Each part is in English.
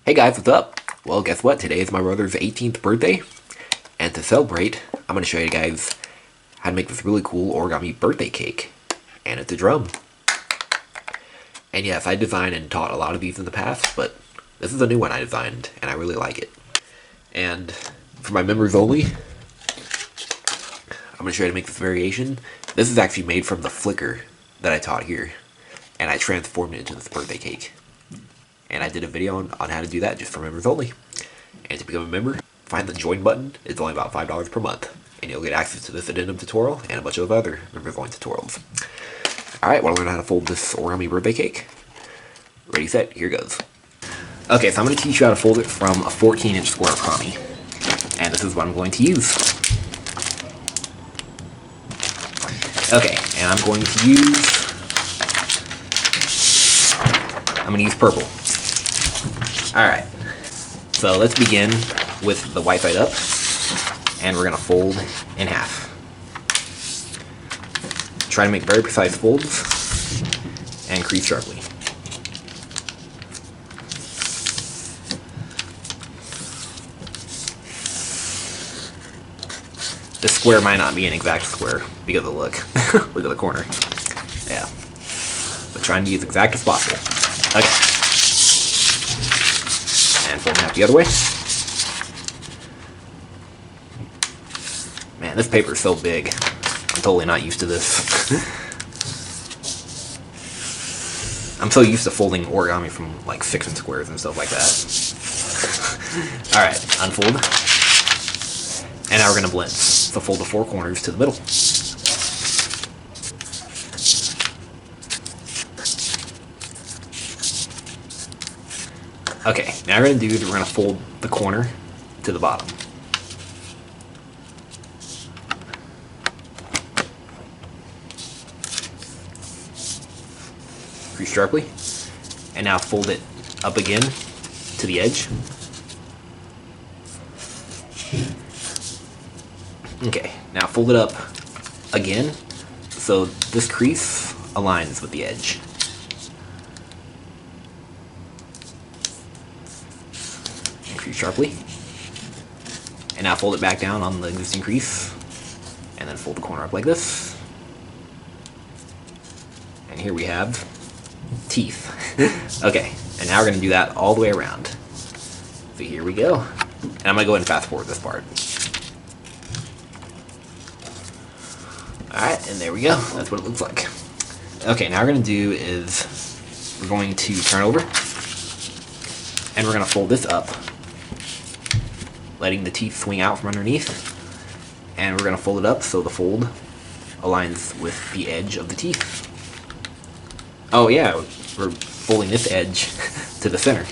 Hey guys, what's up? Well, guess what? Today is my brother's 18th birthday, and to celebrate, I'm going to show you guys how to make this really cool origami birthday cake. And it's a drum. And yes, I designed and taught a lot of these in the past, but this is a new one I designed, and I really like it. And for my members only, I'm going to show you how to make this variation. This is actually made from the flicker that I taught here, and I transformed it into this birthday cake. And I did a video on how to do that just for members only. And to become a member, find the join button. It's only about $5 per month. And you'll get access to this addendum tutorial and a bunch of other members only tutorials. Alright, want to learn how to fold this origami birthday cake? Ready, set, here goes. Okay, so I'm going to teach you how to fold it from a 14-inch square origami. And this is what I'm going to use. Okay, and I'm going to use purple. Alright, so let's begin with the white side up, and we're going to fold in half. Try to make very precise folds, and crease sharply. This square might not be an exact square, because of the look. Look at the corner. Yeah. But trying to be as exact as possible. Okay. And fold in half the other way. Man, this paper is so big. I'm totally not used to this. I'm so used to folding origami from like 6-inch squares and stuff like that. Alright, unfold. And now we're going to blend. So fold the four corners to the middle. Okay, now we're going to we're going to fold the corner to the bottom. Crease sharply. And now fold it up again to the edge. Okay, now fold it up again so this crease aligns with the edge. Crease sharply. And now fold it back down on the existing crease. And then fold the corner up like this. And here we have teeth. Okay, and now we're going to do that all the way around. So here we go. And I'm going to go ahead and fast forward this part. Alright, and there we go. That's what it looks like. Okay, now we're going to do is we're going to turn over. And we're going to fold this up, letting the teeth swing out from underneath. And we're going to fold it up so the fold aligns with the edge of the teeth. Oh yeah, we're folding this edge to the center.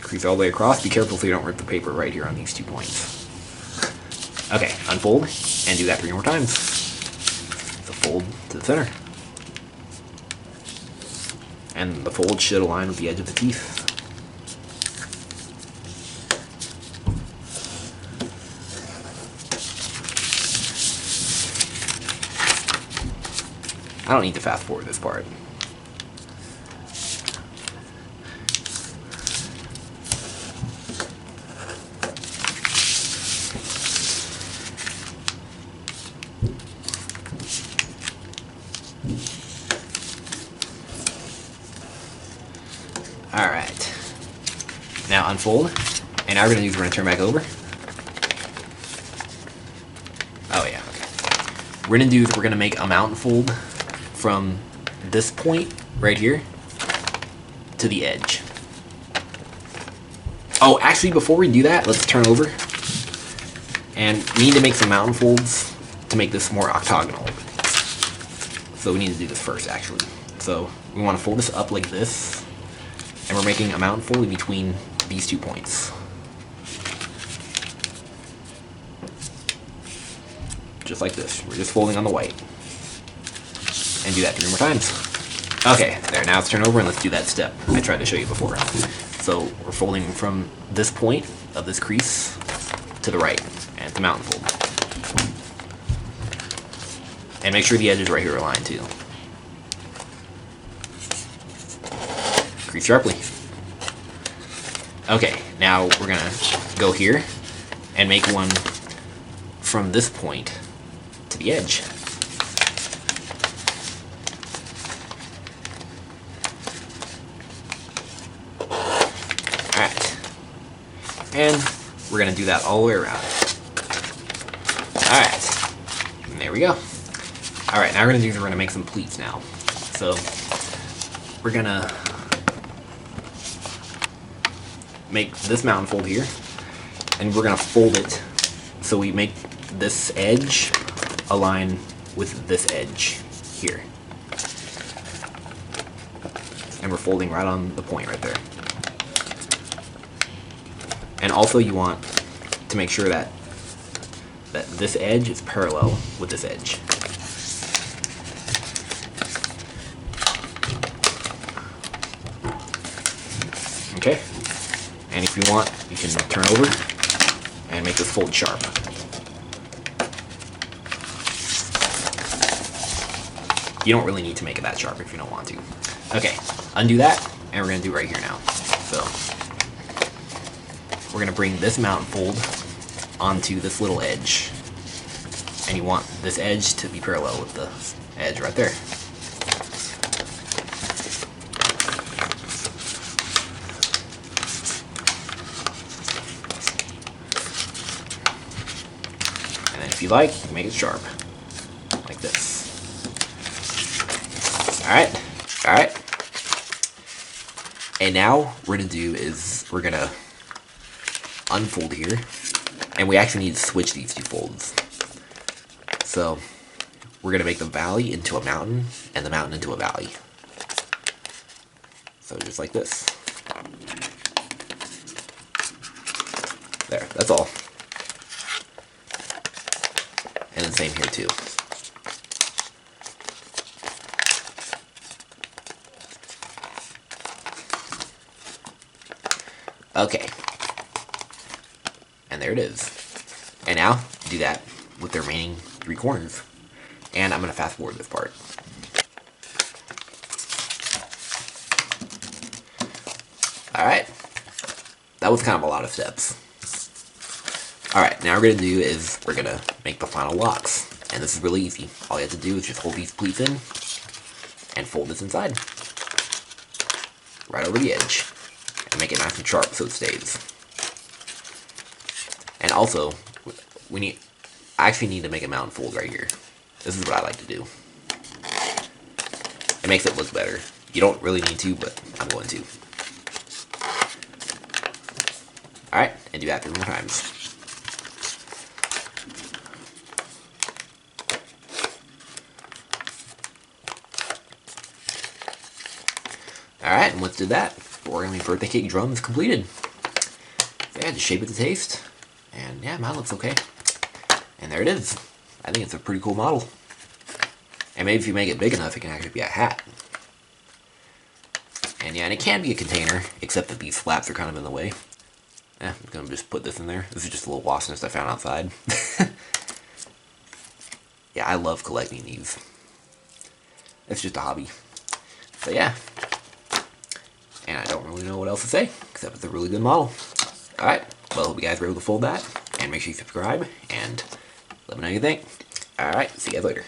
Crease all the way across. Be careful so you don't rip the paper right here on these 2 points. Okay, unfold and do that 3 more times. So fold to the center. And the fold should align with the edge of the teeth. I don't need to fast forward this part. Alright. Now unfold. And now we're going to turn back over. Oh yeah, okay. We're going to make a mountain fold from this point right here to the edge. Oh, actually before we do that, let's turn over. And we need to make some mountain folds to make this more octagonal. So we need to do this first actually. So we want to fold this up like this. And we're making a mountain fold in between these 2 points. Just like this. We're just folding on the white. And do that 3 more times. Okay, there, now let's turn over and let's do that step I tried to show you before. So we're folding from this point of this crease to the right, and it's a mountain fold. And make sure the edges right here are aligned too. Crease sharply. Okay, now we're gonna go here and make one from this point to the edge. Alright. And we're gonna do that all the way around. Alright. And there we go. Alright, now we're gonna make some pleats now. So we're gonna make this mountain fold here, and we're gonna fold it so we make this edge align with this edge here. And we're folding right on the point right there. And also you want to make sure that this edge is parallel with this edge. Okay? And if you want, you can turn over and make this fold sharp. You don't really need to make it that sharp if you don't want to. Okay, undo that, and we're gonna do it right here now. So, we're gonna bring this mountain fold onto this little edge. And you want this edge to be parallel with the edge right there. And then if you like, you can make it sharp, like this. Alright, alright. And now what we're gonna do is we're gonna unfold here, and we actually need to switch these two folds. So we're gonna make the valley into a mountain and the mountain into a valley. So just like this. There, that's all. And the same here too. Okay. And there it is. And now, do that with the remaining 3 corners. And I'm going to fast forward this part. Alright. That was kind of a lot of steps. Alright, now what we're going to do is we're going to make the final locks. And this is really easy. All you have to do is just hold these pleats in and fold this inside. Right over the edge. And make it nice and sharp so it stays. And also, I actually need to make a mountain fold right here. This is what I like to do. It makes it look better. You don't really need to, but I'm going to. Alright, and do that 3 more times. Alright, and once did that, the Origami birthday cake drum is completed. So yeah, just shape it to taste. And yeah, mine looks okay. And there it is. I think it's a pretty cool model. And maybe if you make it big enough, it can actually be a hat. And yeah, and it can be a container, except that these flaps are kind of in the way. Yeah, I'm gonna just put this in there. This is just a little wasp nest I found outside. Yeah, I love collecting these. It's just a hobby. So yeah. And I don't really know what else to say, except it's a really good model. Alright, well, hope you guys were able to fold that. And make sure you subscribe, and let me know what you think. Alright, see you guys later.